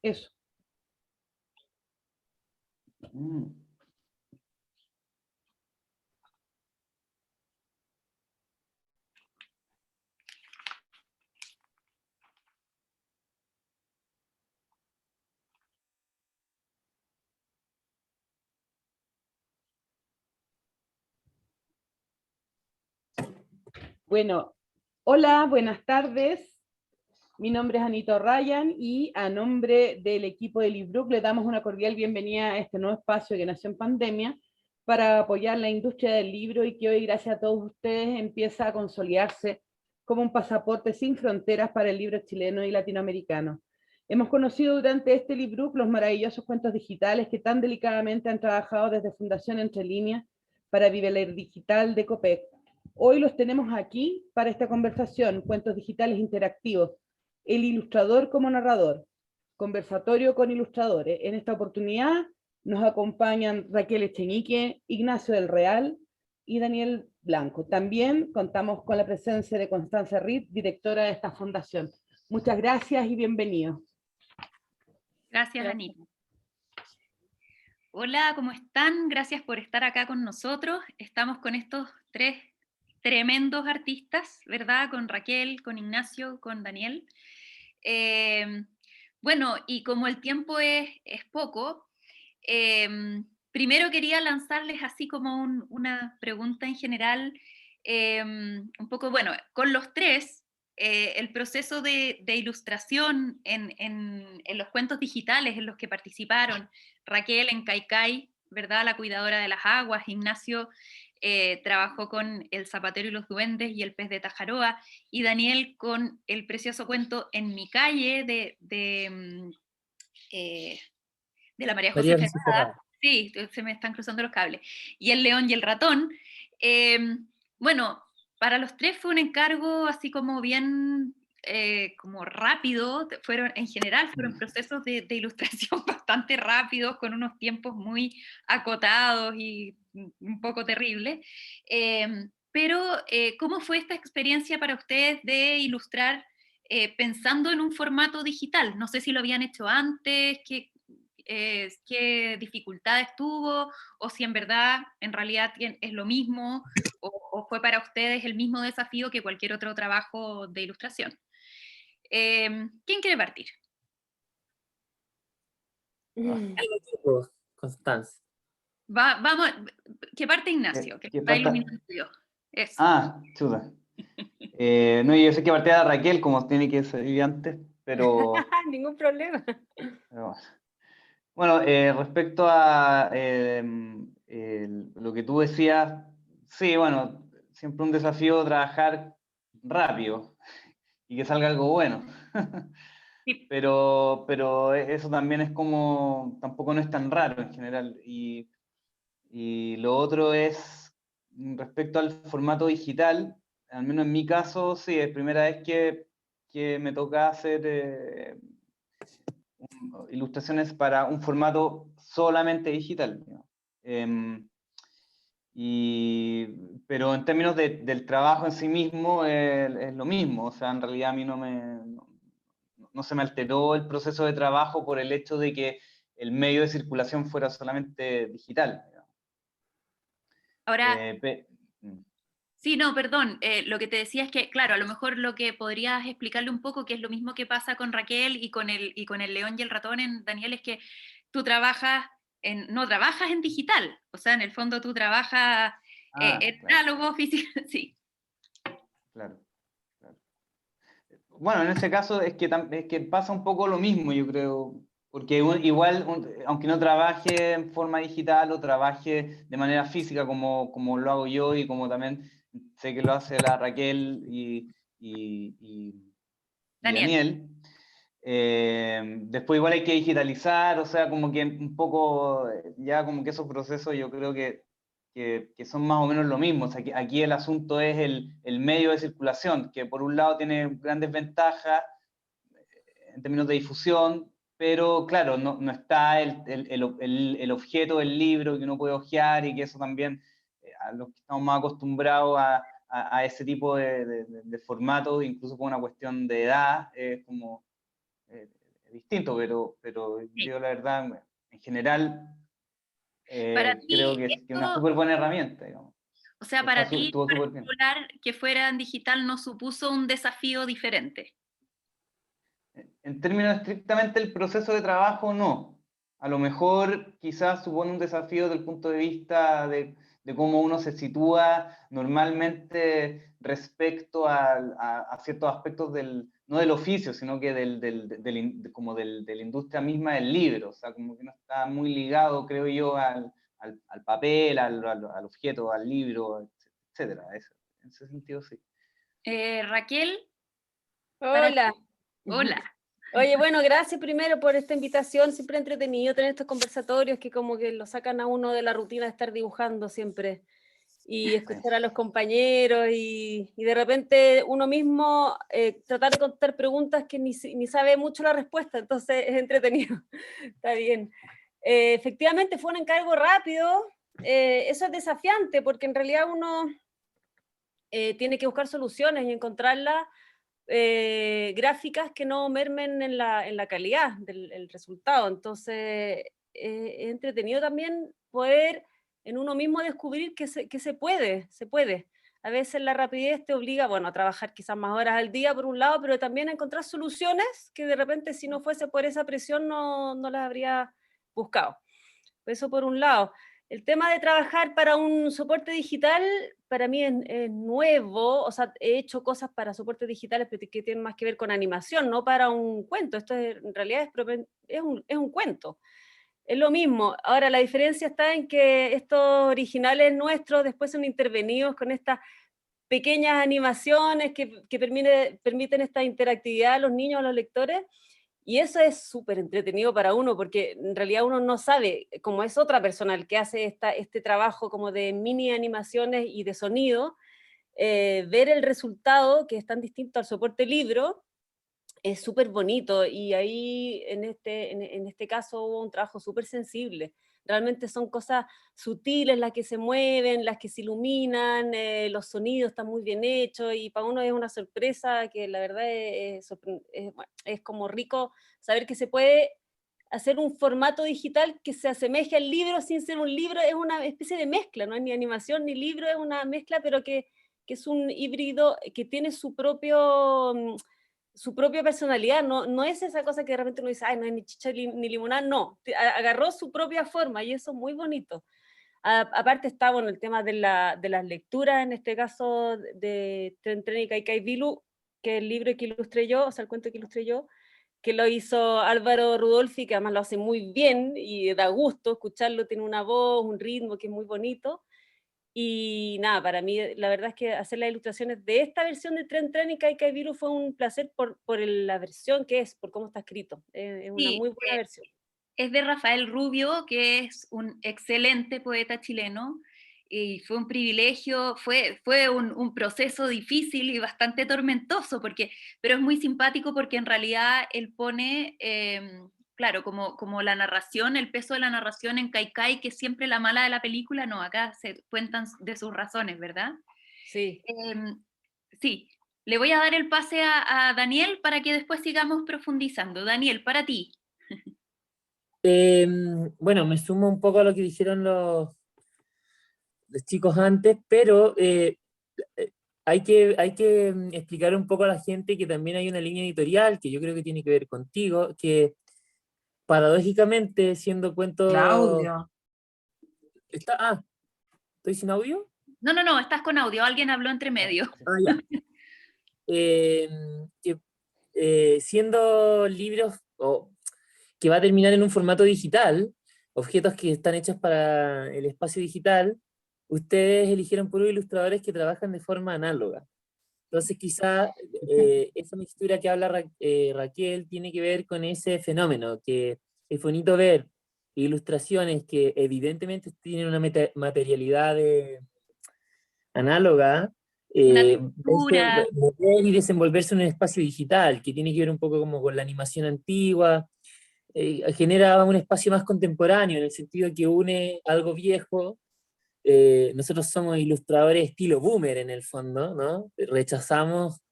Eso. Bueno, hola, buenas tardes. Mi nombre es Anita Ryan y a nombre del equipo de Librook le damos una cordial bienvenida a este nuevo espacio que nació en pandemia para apoyar la industria del libro y que hoy, gracias a todos ustedes, empieza a consolidarse como un pasaporte sin fronteras para el libro chileno y latinoamericano. Hemos conocido durante este Librook los maravillosos cuentos digitales que tan delicadamente han trabajado desde Fundación Entre Líneas para Viveler Digital de COPEC. Hoy los tenemos aquí para esta conversación, cuentos digitales interactivos, el ilustrador como narrador, conversatorio con ilustradores. En esta oportunidad nos acompañan Raquel Echenique, Ignacio del Real y Daniel Blanco. También contamos con la presencia de Constanza Reed, directora de esta fundación. Muchas gracias y bienvenidos. Gracias, Anita. Hola, ¿cómo están? Gracias por estar acá con nosotros. Estamos con estos tres tremendos artistas, ¿verdad? Con Raquel, con Ignacio, con Daniel. Bueno, y como el tiempo es poco, primero quería lanzarles así como una pregunta en general, un poco, bueno, con los tres, el proceso de ilustración en los cuentos digitales en los que participaron, Raquel en Kaikai, ¿verdad? La cuidadora de las aguas, Ignacio trabajó con El zapatero y los duendes y El pez de Tajaroa, y Daniel con el precioso cuento En mi calle de la María José Ferrada. Sí, se me están cruzando los cables. Y El león y el ratón. Bueno, para los tres fue un encargo así como bien como rápido, en general fueron procesos de ilustración bastante rápidos, con unos tiempos muy acotados y un poco terribles. Pero, ¿cómo fue esta experiencia para ustedes de ilustrar pensando en un formato digital? No sé si lo habían hecho antes, qué dificultades tuvo, o si en verdad, en realidad es lo mismo, o fue para ustedes el mismo desafío que cualquier otro trabajo de ilustración. ¿Quién quiere partir? Constanza. Vamos, que parte Ignacio, que está iluminando yo. Eso. Ah, chuta. No, yo sé que partía Raquel, como tiene que ser antes, pero... Ningún problema. pero bueno, respecto a lo que tú decías, sí, bueno, siempre un desafío trabajar rápido y que salga algo bueno. Sí. Pero eso también es como, tampoco no es tan raro en general. Y lo otro es, respecto al formato digital, al menos en mi caso, sí, es primera vez que me toca hacer ilustraciones para un formato solamente digital. Pero en términos del trabajo en sí mismo es lo mismo, o sea, en realidad a mí no se me alteró el proceso de trabajo por el hecho de que el medio de circulación fuera solamente digital. Ahora, sí, no, perdón, lo que te decía es que, claro, a lo mejor lo que podrías explicarle un poco, que es lo mismo que pasa con Raquel y con el león y el ratón en Daniel, es que tú no trabajas en digital, o sea, en el fondo tú trabajas en análogo, físico, sí. Claro. Bueno, en ese caso es que pasa un poco lo mismo, yo creo, porque igual, aunque no trabaje en forma digital o trabaje de manera física como lo hago yo y como también sé que lo hace la Raquel y Daniel, después igual hay que digitalizar, o sea, como que un poco, ya como que esos procesos yo creo que son más o menos lo mismo. O sea, aquí el asunto es el medio de circulación, que por un lado tiene grandes ventajas en términos de difusión, pero claro, no está el objeto del libro que uno puede hojear y que eso también, a los que estamos más acostumbrados a ese tipo de formatos, incluso por una cuestión de edad, es como distinto, pero Sí. yo la verdad, en general, Para ti, creo que es una súper buena herramienta, digamos. o sea, para ti en Estuvo súper bien. particular, que fuera en digital no supuso un desafío diferente. En términos estrictamente del proceso de trabajo, no. A lo mejor quizás supone un desafío desde el punto de vista de cómo uno se sitúa normalmente respecto a ciertos aspectos no del oficio, sino que como de la industria misma del libro. O sea, como que no está muy ligado, creo yo, al papel, al objeto, al libro, etcétera. En ese sentido, sí. Raquel, para ti. Hola. Hola. Oye, bueno, gracias primero por esta invitación. Siempre entretenido tener estos conversatorios que como que lo sacan a uno de la rutina de estar dibujando siempre y escuchar a los compañeros y de repente uno mismo tratar de contestar preguntas que ni sabe mucho la respuesta, entonces es entretenido. Está bien. Efectivamente fue un encargo rápido. Eso es desafiante porque en realidad uno tiene que buscar soluciones y encontrarlas gráficas que no mermen en la calidad del resultado. Entonces, es entretenido también poder en uno mismo descubrir que se puede, se puede. A veces la rapidez te obliga, bueno, a trabajar quizás más horas al día por un lado, pero también a encontrar soluciones que de repente si no fuese por esa presión no las habría buscado. Eso por un lado. El tema de trabajar para un soporte digital, para mí es nuevo, o sea, he hecho cosas para soportes digitales pero que tienen más que ver con animación, no para un cuento. Esto en realidad es un cuento. Es lo mismo. Ahora, la diferencia está en que estos originales nuestros después son intervenidos con estas pequeñas animaciones que permiten esta interactividad a los niños, a los lectores. Y eso es súper entretenido para uno, porque en realidad uno no sabe, como es otra persona el que hace este trabajo como de mini animaciones y de sonido, ver el resultado, que es tan distinto al soporte libro, es súper bonito. Y ahí, en este caso, hubo un trabajo súper sensible. Realmente son cosas sutiles las que se mueven, las que se iluminan, los sonidos están muy bien hechos y para uno es una sorpresa que la verdad es como rico saber que se puede hacer un formato digital que se asemeje al libro sin ser un libro, es una especie de mezcla, no es ni animación ni libro, es una mezcla, pero que es un híbrido que tiene su propia personalidad, no es esa cosa que de repente uno dice, ay, no es ni chicha ni limonada, no, agarró su propia forma y eso es muy bonito. Aparte está, bueno, el tema de las lecturas, en este caso de Tren Tren y Kaikai Vilu, que es el libro que ilustré yo, o sea, el cuento que ilustré yo, que lo hizo Álvaro Rudolfi, que además lo hace muy bien y da gusto escucharlo, tiene una voz, un ritmo que es muy bonito. Y nada, para mí la verdad es que hacer las ilustraciones de esta versión de Tren Tren y Kaikai Viru fue un placer por la versión que es, por cómo está escrito. Es una Sí, muy buena versión. es de Rafael Rubio, que es un excelente poeta chileno, y fue un privilegio, fue un proceso difícil y bastante tormentoso, pero es muy simpático porque en realidad él pone, claro, como la narración, el peso de la narración en Kaikai, que es siempre la mala de la película, no, acá se cuentan de sus razones, ¿verdad? Sí. Sí, le voy a dar el pase a Daniel para que después sigamos profundizando. Daniel, para ti. Bueno, me sumo un poco a lo que dijeron los chicos antes, pero hay que explicar un poco a la gente que también hay una línea editorial que yo creo que tiene que ver contigo, que paradójicamente, siendo cuento... Claudio. ¿Estoy sin audio? No, estás con audio, alguien habló entre medio. Ya. Siendo libros que va a terminar en un formato digital, objetos que están hechos para el espacio digital, ustedes eligieron puros ilustradores que trabajan de forma análoga. Entonces quizá esa mixtura que habla Raquel tiene que ver con ese fenómeno, que es bonito ver ilustraciones que evidentemente tienen una materialidad análoga, Una textura. mover y desenvolverse en un espacio digital, que tiene que ver un poco como con la animación antigua, genera un espacio más contemporáneo, en el sentido que une algo viejo. Nosotros somos ilustradores estilo boomer en el fondo, ¿no? Rechazamos,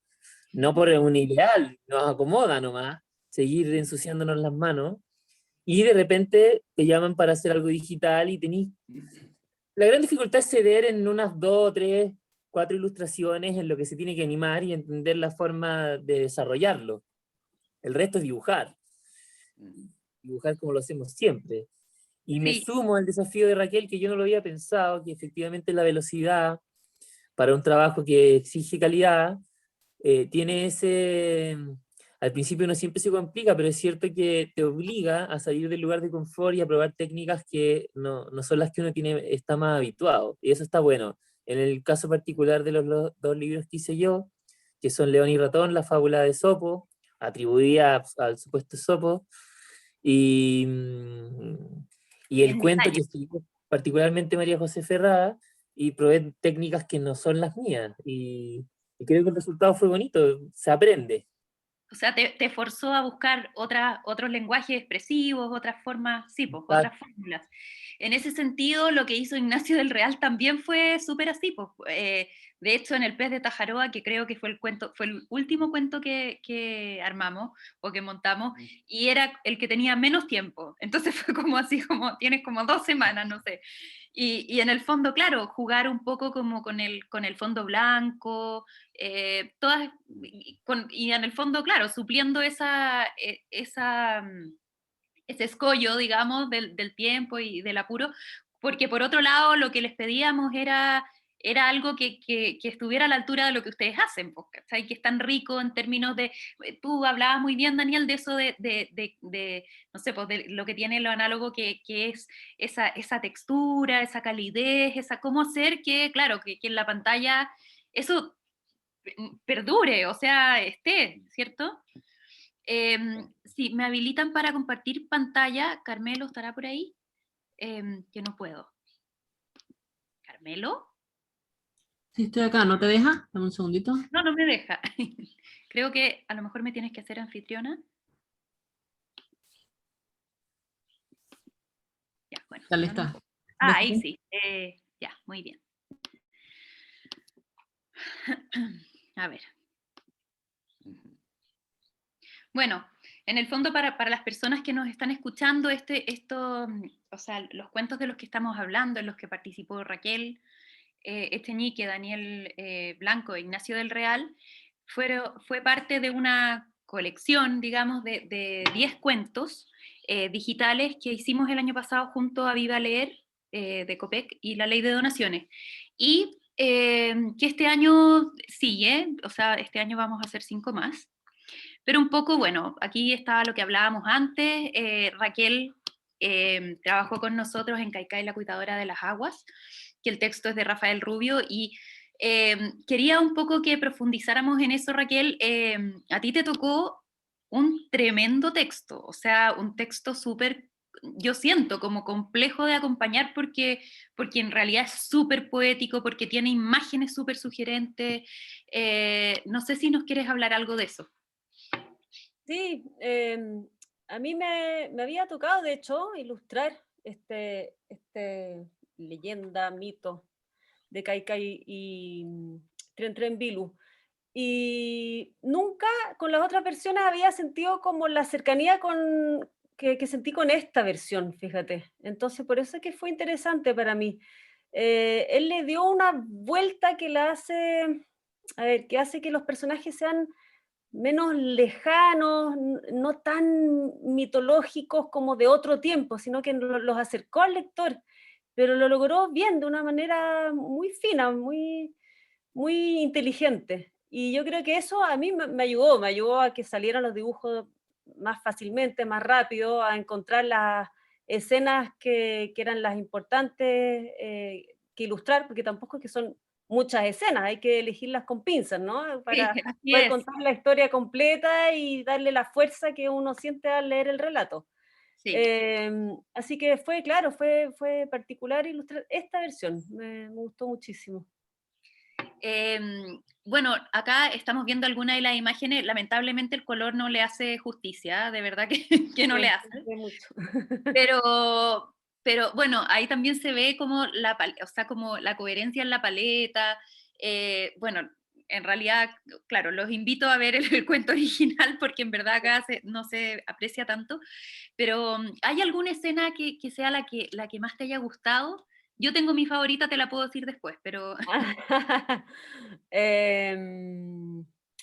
no por un ideal, nos acomoda nomás, seguir ensuciándonos las manos, y de repente te llaman para hacer algo digital y tenés... La gran dificultad es ceder en unas 2, 3, 4 ilustraciones en lo que se tiene que animar y entender la forma de desarrollarlo. El resto es dibujar. Dibujar como lo hacemos siempre. Y me Sí. sumo al desafío de Raquel, que yo no lo había pensado, que efectivamente la velocidad para un trabajo que exige calidad tiene ese... Al principio uno siempre se complica, pero es cierto que te obliga a salir del lugar de confort y a probar técnicas que no son las que uno está más habituado. Y eso está bueno. En el caso particular de los dos libros que hice yo, que son León y Ratón, la fábula de Sopo, atribuida al supuesto Sopo, y el En cuento detalle. que escribió particularmente María José Ferrada, y probé técnicas que no son las mías. Y creo que el resultado fue bonito, se aprende. O sea, te forzó a buscar otros lenguajes expresivos, otras formas, sí, pues, otras fórmulas. En ese sentido, lo que hizo Ignacio del Real también fue súper así, pues. De hecho, en El pez de Tajaroa, que creo que fue el último cuento que armamos o que montamos, y era el que tenía menos tiempo. Entonces fue como así, como tienes como 2 semanas, no sé. Y en el fondo, claro, jugar un poco como con el fondo blanco, y en el fondo, claro, supliendo ese escollo, digamos, del tiempo y del apuro, porque por otro lado lo que les pedíamos era algo que estuviera a la altura de lo que ustedes hacen, pues, ¿cachai? Que es tan rico en términos de, tú hablabas muy bien, Daniel, de eso no sé, pues de lo que tiene lo análogo, que es esa textura, esa calidez, cómo hacer que, claro, que en la pantalla eso perdure, o sea, esté, ¿cierto? Si me habilitan para compartir pantalla, Carmelo estará por ahí, que no puedo. ¿Carmelo? Sí, estoy acá, ¿no te deja? Dame un segundito. No, no me deja. Creo que a lo mejor me tienes que hacer anfitriona. Ya, bueno. Dale, no, no. está. Ahí sí. Ya, muy bien. A ver. Bueno, en el fondo para las personas que nos están escuchando, o sea, los cuentos de los que estamos hablando, en los que participó Raquel Echenique, Daniel Blanco e Ignacio del Real, fue parte de una colección, digamos, de 10 cuentos digitales que hicimos el año pasado junto a Viva Leer de COPEC y la Ley de Donaciones. Y que este año sigue, o sea, este año vamos a hacer 5 más. Pero un poco, bueno, aquí estaba lo que hablábamos antes. Raquel trabajó con nosotros en Caicay, la cuidadora de las aguas, que el texto es de Rafael Rubio, y quería un poco que profundizáramos en eso, Raquel. A ti te tocó un tremendo texto, o sea, un texto súper, yo siento, como complejo de acompañar porque en realidad es súper poético, porque tiene imágenes súper sugerentes. No sé si nos quieres hablar algo de eso. Sí, a mí me había tocado, de hecho, ilustrar este leyenda, mito de Caicay y Tren Tren Vilu. Y nunca con las otras versiones había sentido como la cercanía que sentí con esta versión, fíjate. Entonces, por eso es que fue interesante para mí. Él le dio una vuelta que que hace que los personajes sean menos lejanos, no tan mitológicos como de otro tiempo, sino que los acercó al lector, pero lo logró bien, de una manera muy fina, muy, muy inteligente. Y yo creo que eso a mí me ayudó a que salieran los dibujos más fácilmente, más rápido, a encontrar las escenas que eran las importantes que ilustrar, porque tampoco es que son muchas escenas, hay que elegirlas con pinzas, ¿no? Para Sí, así poder es. contar la historia completa y darle la fuerza que uno siente al leer el relato. Sí. Así que fue, claro, fue particular ilustrar esta versión, me gustó muchísimo. Bueno, acá estamos viendo algunas de las imágenes, lamentablemente el color no le hace justicia, de verdad que no le hace. Mucho. Pero bueno, ahí también se ve como como la coherencia en la paleta. Bueno, en realidad, claro, los invito a ver el cuento original porque en verdad acá no se aprecia tanto, pero ¿hay alguna escena que sea la que más te haya gustado? Yo tengo mi favorita, te la puedo decir después, pero... Em,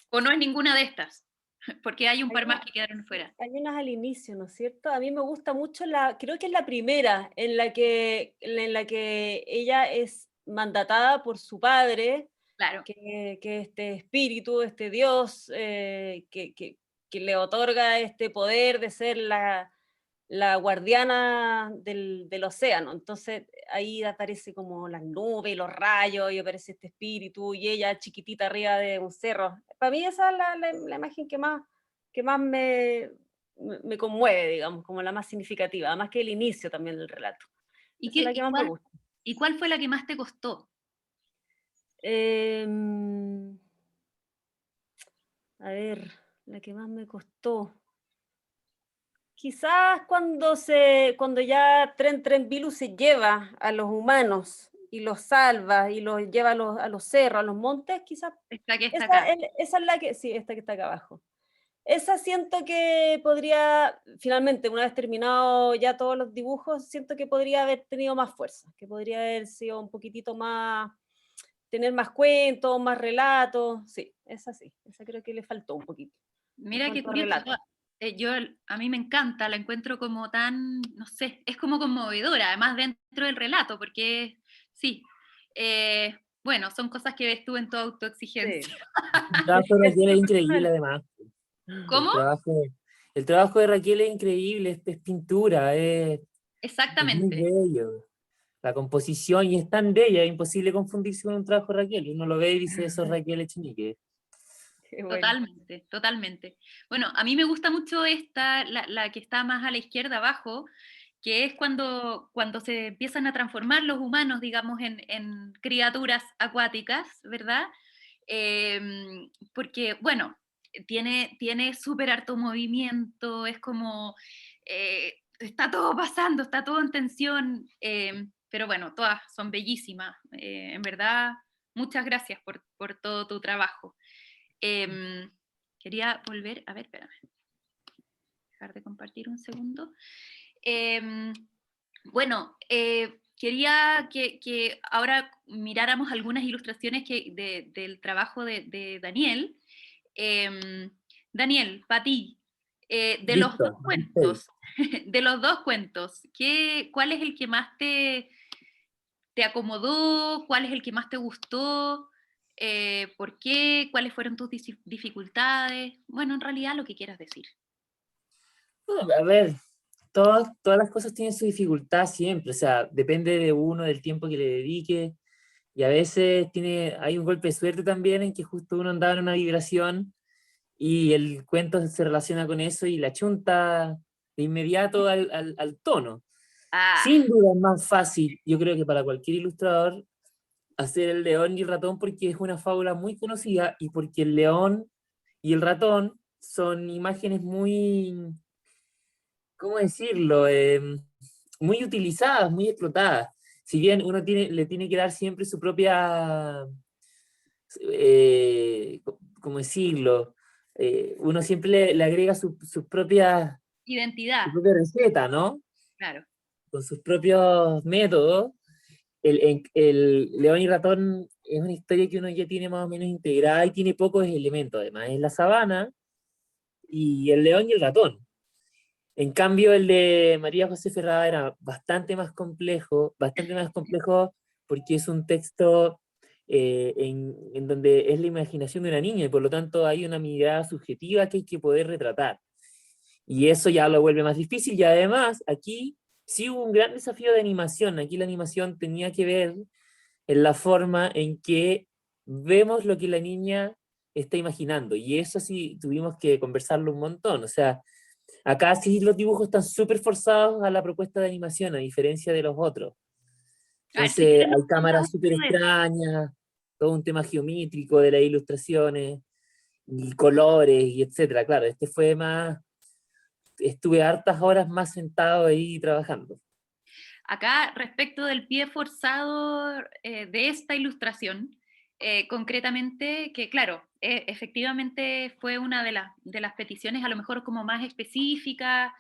¿O no es ninguna de estas? Porque hay un hay par más una- que quedaron fuera. hay unas al inicio, ¿no es cierto? A mí me gusta mucho creo que es la primera, en la que ella es mandatada por su padre, Claro. que este espíritu, este Dios, que le otorga este poder de ser la guardiana del océano. Entonces ahí aparece como las nubes, los rayos, y aparece este espíritu, y ella chiquitita arriba de un cerro. Para mí esa es la imagen que más me conmueve, digamos, como la más significativa, además que el inicio también del relato. ¿Y, Esa es la que más me gusta. ¿Y cuál fue la que más te costó? A ver, la que más me costó. Quizás cuando ya Trenvilu se lleva a los humanos y los salva y los lleva a los cerros, a los montes, quizás Esta que está acá. esa es la que, sí, esta que está acá abajo. Esa siento que podría, finalmente, una vez terminado ya todos los dibujos, siento que podría haber tenido más fuerza, que podría haber sido un poquitito más, tener más cuentos, más relatos, sí, esa creo que le faltó un poquito. Mira qué curioso. A mí me encanta, la encuentro como tan, no sé, es como conmovedora, además dentro del relato, porque sí, bueno, son cosas que ves tú en tu autoexigencia. Sí. El trabajo de Raquel es increíble, además. ¿Cómo? El trabajo de Raquel es increíble, es pintura, es muy Exactamente. bello. La composición, y es tan bella, es imposible confundirse con un trabajo de Raquel. Uno lo ve y dice, eso es Raquel Echenique. Bueno. Totalmente, totalmente. Bueno, a mí me gusta mucho esta, la que está más a la izquierda abajo, que es cuando se empiezan a transformar los humanos, digamos, en criaturas acuáticas, ¿verdad? Porque, bueno, tiene súper harto movimiento, es como, está todo pasando, está todo en tensión, pero bueno, todas son bellísimas. En verdad, muchas gracias por todo tu trabajo. Quería volver, a ver, espérame. Dejar de compartir un segundo. Bueno, quería que ahora miráramos algunas ilustraciones del trabajo de Daniel. Daniel, para ti, de los Listo, dos cuentos, de los dos cuentos, ¿cuál es el que más te acomodó? ¿Cuál es el que más te gustó? ¿Por qué? ¿Cuáles fueron tus dificultades? Bueno, en realidad lo que quieras decir. A ver, todas las cosas tienen su dificultad siempre, o sea, depende de uno, del tiempo que le dedique, y a veces hay un golpe de suerte también en que justo uno andaba en una vibración y el cuento se relaciona con eso y la chunta de inmediato al tono. Ah, Sin duda es más fácil, yo creo que para cualquier ilustrador, hacer el león y el ratón porque es una fábula muy conocida y porque el león y el ratón son imágenes muy, ¿cómo decirlo? Muy utilizadas, muy explotadas. Si bien uno le tiene que dar siempre su propia, ¿cómo decirlo? Uno siempre le agrega su propia identidad, receta, ¿no? claro. Con sus propios métodos. El León y Ratón es una historia que uno ya tiene más o menos integrada y tiene pocos elementos, además. Es la sabana y el león y el ratón. En cambio, el de María José Ferrada era bastante más complejo porque es un texto en donde es la imaginación de una niña y por lo tanto hay una mirada subjetiva que hay que poder retratar. Y eso ya lo vuelve más difícil y además aquí sí hubo un gran desafío de animación. Aquí la animación tenía que ver en la forma en que vemos lo que la niña está imaginando. Y eso sí tuvimos que conversarlo un montón. O sea, acá sí los dibujos están súper forzados a la propuesta de animación, a diferencia de los otros. A ver, si Entonces quieres, hay cámaras súper extrañas, todo un tema geométrico de las ilustraciones, y colores, y etcétera. Claro, estuve hartas horas más sentado ahí trabajando. acá respecto del pie forzado de esta ilustración, concretamente, que claro, efectivamente fue una de las peticiones a lo mejor como más específicas.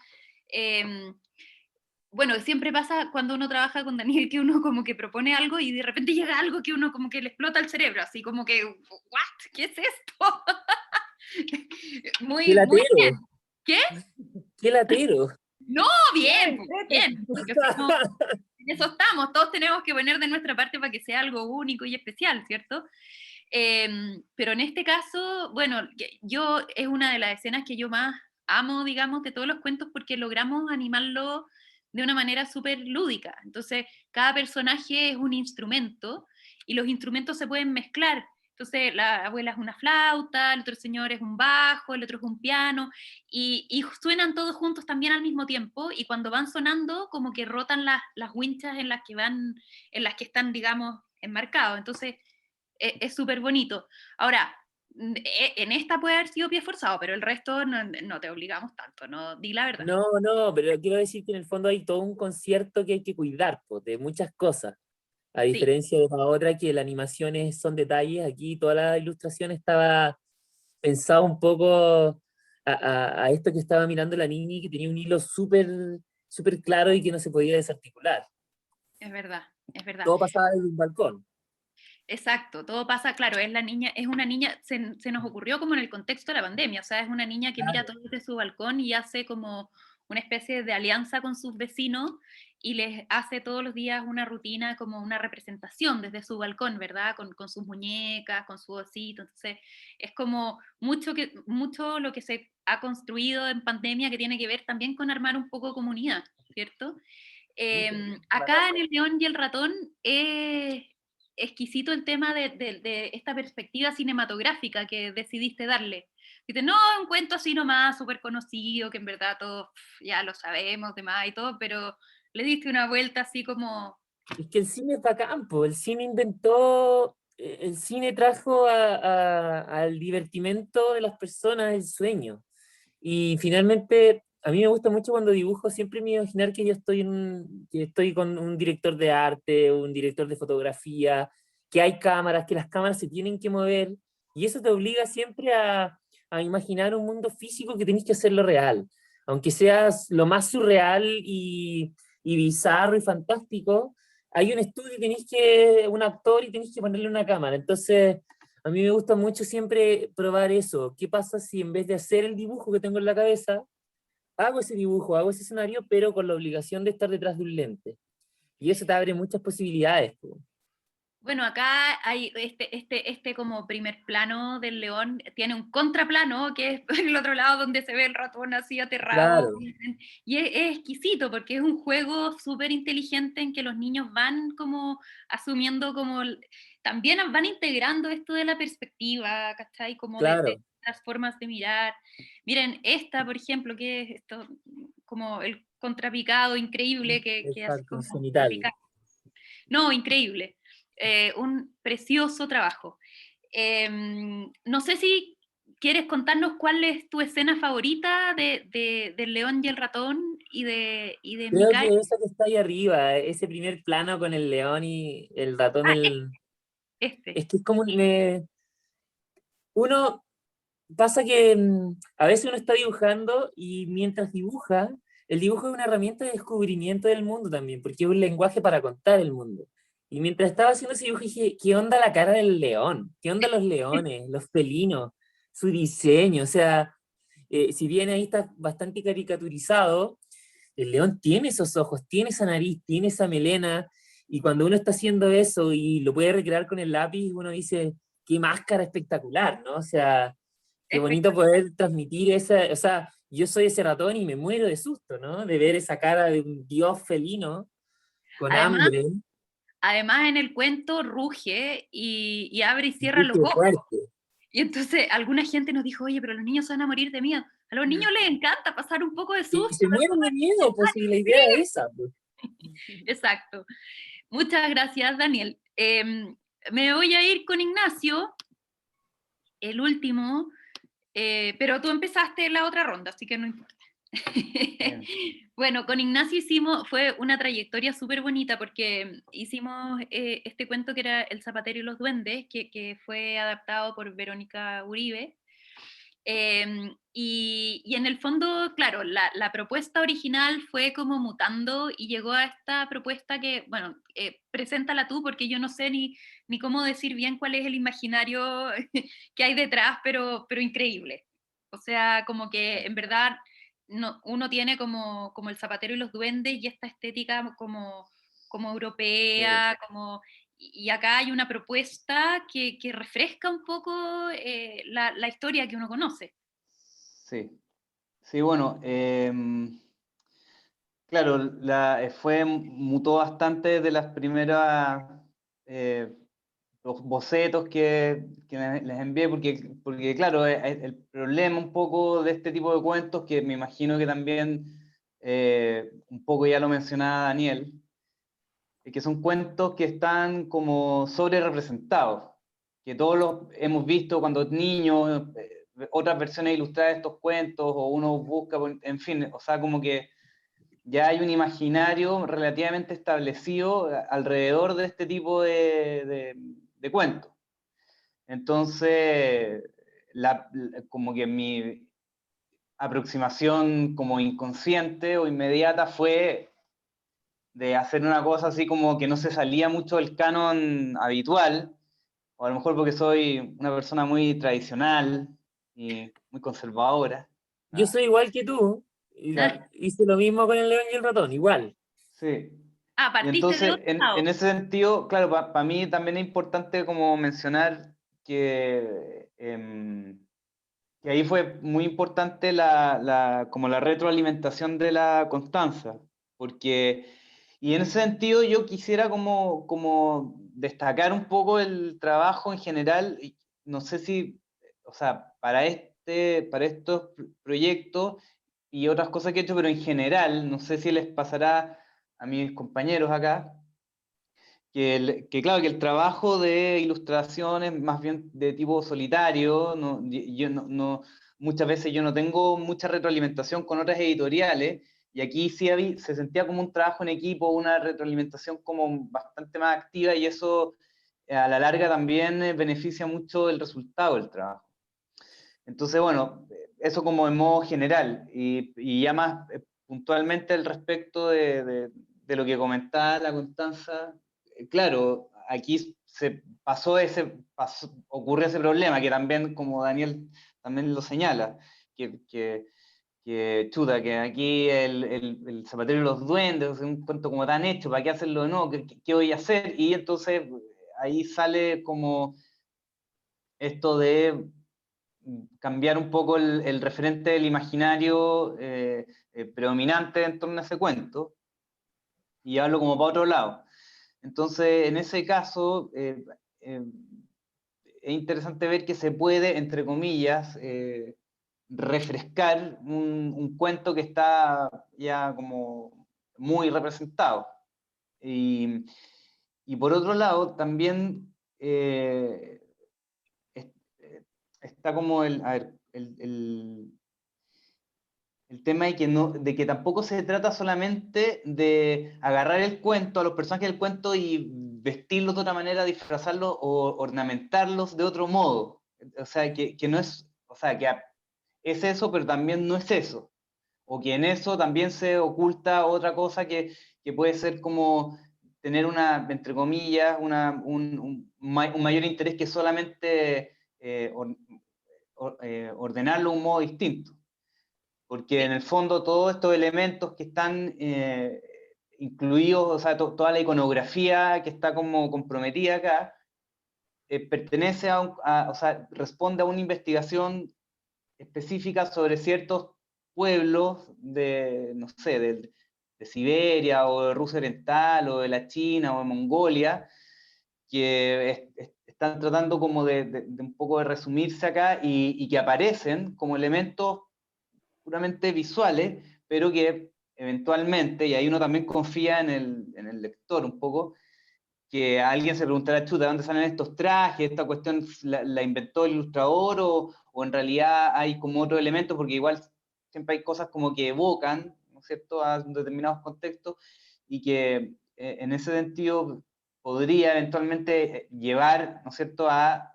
Bueno, siempre pasa cuando uno trabaja con Daniel que uno como que propone algo y de repente llega algo que uno como que le explota el cerebro, así como que, ¿what? ¿Qué es esto? ¡Qué Muy latero! bien. ¿Qué? ¡Qué latero! No, bien, Bien, bien. Porque si no, en eso estamos, todos tenemos que poner de nuestra parte para que sea algo único y especial, ¿cierto? Pero en este caso, bueno, yo es una de las escenas que yo más amo, digamos, de todos los cuentos porque logramos animarlo de una manera súper lúdica. Entonces, cada personaje es un instrumento y los instrumentos se pueden mezclar. Entonces, la abuela es una flauta, el otro señor es un bajo, el otro es un piano, y suenan todos juntos también al mismo tiempo, y cuando van sonando, como que rotan las winchas en las que van, en las que están, digamos, enmarcados. Entonces, es súper bonito. Ahora, en esta puede haber sido pie forzado, pero el resto no te obligamos tanto, no, di la verdad. No, no, pero quiero decir que en el fondo hay todo un concierto que hay que cuidar, pues, de muchas cosas. A Sí, diferencia de la otra, que las animaciones son detalles, aquí toda la ilustración estaba pensada un poco a esto que estaba mirando la niña y que tenía un hilo súper súper claro y que no se podía desarticular. es verdad, es verdad. Todo pasaba desde un balcón. Exacto, todo pasa, claro, es la niña, es una niña, se nos ocurrió como en el contexto de la pandemia, o sea, es una niña que mira todo desde su balcón y hace como una especie de alianza con sus vecinos y les hace todos los días una rutina, como una representación desde su balcón, ¿verdad? Con sus muñecas, con su osito, entonces es como mucho lo que se ha construido en pandemia que tiene que ver también con armar un poco comunidad, ¿cierto? Acá en El León y el Ratón es exquisito el tema de esta perspectiva cinematográfica que decidiste darle. Dice, no, un cuento así nomás, súper conocido, que en verdad todos ya lo sabemos, demás y todo, pero le diste una vuelta así como... Es que el cine es bacán, po. El cine inventó, el cine trajo al divertimento de las personas el sueño. Y finalmente, a mí me gusta mucho cuando dibujo, siempre me imaginar que yo estoy, que estoy con un director de arte, un director de fotografía, que hay cámaras, que las cámaras se tienen que mover, y eso te obliga siempre a imaginar un mundo físico que tenés que hacerlo real. Aunque seas lo más surreal y bizarro y fantástico, hay un estudio, un actor y tenés que ponerle una cámara. Entonces, a mí me gusta mucho siempre probar eso. ¿Qué pasa si en vez de hacer el dibujo que tengo en la cabeza, hago ese dibujo, hago ese escenario, pero con la obligación de estar detrás de un lente? Y eso te abre muchas posibilidades, po. Bueno, acá hay este como primer plano del león, tiene un contraplano que es el otro lado donde se ve el ratón así aterrado, Claro, y es exquisito porque es un juego súper inteligente en que los niños van como asumiendo como, también van integrando esto de la perspectiva, ¿cachai? Como de claro. las formas de mirar. Miren, esta, por ejemplo, que es esto, como el contrapicado increíble que así Exacto, un como cenital. no, increíble. Un precioso trabajo. No sé si quieres contarnos cuál es tu escena favorita del león y el ratón y de Creo Micael. que esa que está ahí arriba, ese primer plano con el león y el ratón, Ah, este. es que es como, uno, pasa que a veces uno está dibujando y mientras dibuja, el dibujo es una herramienta de descubrimiento del mundo también, porque es un lenguaje para contar el mundo. Y mientras estaba haciendo ese dibujo dije, ¿qué onda la cara del león? ¿Qué onda los leones, los felinos, su diseño? O sea, si bien ahí está bastante caricaturizado, el león tiene esos ojos, tiene esa nariz, tiene esa melena, y cuando uno está haciendo eso y lo puede recrear con el lápiz, uno dice, qué máscara espectacular, ¿no? O sea, qué bonito Espectacular. poder transmitir esa, o sea, yo soy ese ratón y me muero de susto, ¿no? De ver esa cara de un dios felino con Además, hambre, además, en el cuento ruge y abre y cierra los qué ojos. fuerte. Y entonces alguna gente nos dijo, oye, pero los niños se van a morir de miedo. A los niños les encanta pasar un poco de Y susto. se mueren de miedo, pues si la idea es esa, pues. Exacto. Muchas gracias, Daniel. Me voy a ir con Ignacio, el último, pero tú empezaste la otra ronda, así que no importa. Bien. Bueno, con Ignacio fue una trayectoria súper bonita porque hicimos este cuento que era El zapatero y los duendes, que fue adaptado por Verónica Uribe. Y en el fondo, claro, la propuesta original fue como mutando y llegó a esta propuesta que, bueno, preséntala tú porque yo no sé ni cómo decir bien cuál es el imaginario que hay detrás, pero increíble. O sea, como que en verdad uno tiene como el zapatero y los duendes y esta estética como Sí, europea, y acá hay una propuesta que refresca un poco la historia que uno conoce. sí. Sí, bueno, claro, mutó bastante de las primeras eh, los bocetos que les envié, porque claro, el problema un poco de este tipo de cuentos, que me imagino que también un poco ya lo mencionaba Daniel, es que son cuentos que están como sobre representados, que todos los hemos visto cuando niños, otras versiones ilustradas de estos cuentos, o uno busca, en fin, o sea, como que ya hay un imaginario relativamente establecido alrededor de este tipo de cuentos. Entonces, como que mi aproximación como inconsciente o inmediata fue de hacer una cosa así como que no se salía mucho del canon habitual, o a lo mejor porque soy una persona muy tradicional y muy conservadora. Yo Ah, soy igual que tú, y claro, hice lo mismo con el león y el ratón, igual. sí. Y Partiste de entonces, otro lado. en ese sentido, claro, para mí también es importante como mencionar que ahí fue muy importante como la retroalimentación de la Constanza, porque, y en ese sentido yo quisiera como destacar un poco el trabajo en general, y no sé si, o sea, para estos proyectos y otras cosas que he hecho, pero en general, no sé si les pasará a mis compañeros acá, que claro, que el trabajo de ilustración es más bien de tipo solitario, yo muchas veces yo no tengo mucha retroalimentación con otras editoriales, y aquí sí se sentía como un trabajo en equipo, una retroalimentación como bastante más activa, y eso a la larga también beneficia mucho el resultado del trabajo. Entonces, bueno, eso como en modo general, y ya más puntualmente al respecto de lo que comentaba la Constanza, claro, aquí ocurrió ese problema, que también, como Daniel también lo señala, que, que, chuta, que aquí el zapatero y los duendes, es un cuento como tan hecho, ¿para qué hacerlo de nuevo? ¿Qué voy a hacer? Y entonces ahí sale como esto de cambiar un poco el referente del imaginario predominante en torno a ese cuento y llevarlo como para otro lado. Entonces, en ese caso, es interesante ver que se puede, entre comillas, refrescar un cuento que está ya como muy representado. Y, y por otro lado, también está como a ver, el tema de que tampoco se trata solamente de agarrar el cuento, a los personajes del cuento y vestirlos de otra manera, disfrazarlos o ornamentarlos de otro modo. O sea, que no es, o sea, es eso, pero también no es eso. O que en eso también se oculta otra cosa que puede ser como tener entre comillas, un mayor interés que solamente ordenarlo de un modo distinto, porque en el fondo todos estos elementos que están incluidos, o sea, toda la iconografía que está como comprometida acá, pertenece o sea, responde a una investigación específica sobre ciertos pueblos no sé, de Siberia o de Rusia Oriental o de la China o de Mongolia, que están tratando como de un poco de resumirse acá y que aparecen como elementos puramente visuales, pero que eventualmente, y ahí uno también confía en el lector un poco, que alguien se preguntará, chuta, ¿de dónde salen estos trajes? ¿Esta cuestión la inventó el ilustrador o en realidad hay como otro elemento? Porque igual siempre hay cosas como que evocan, ¿no es cierto?, a determinados contextos, y que en ese sentido podría eventualmente llevar, ¿no es cierto?, a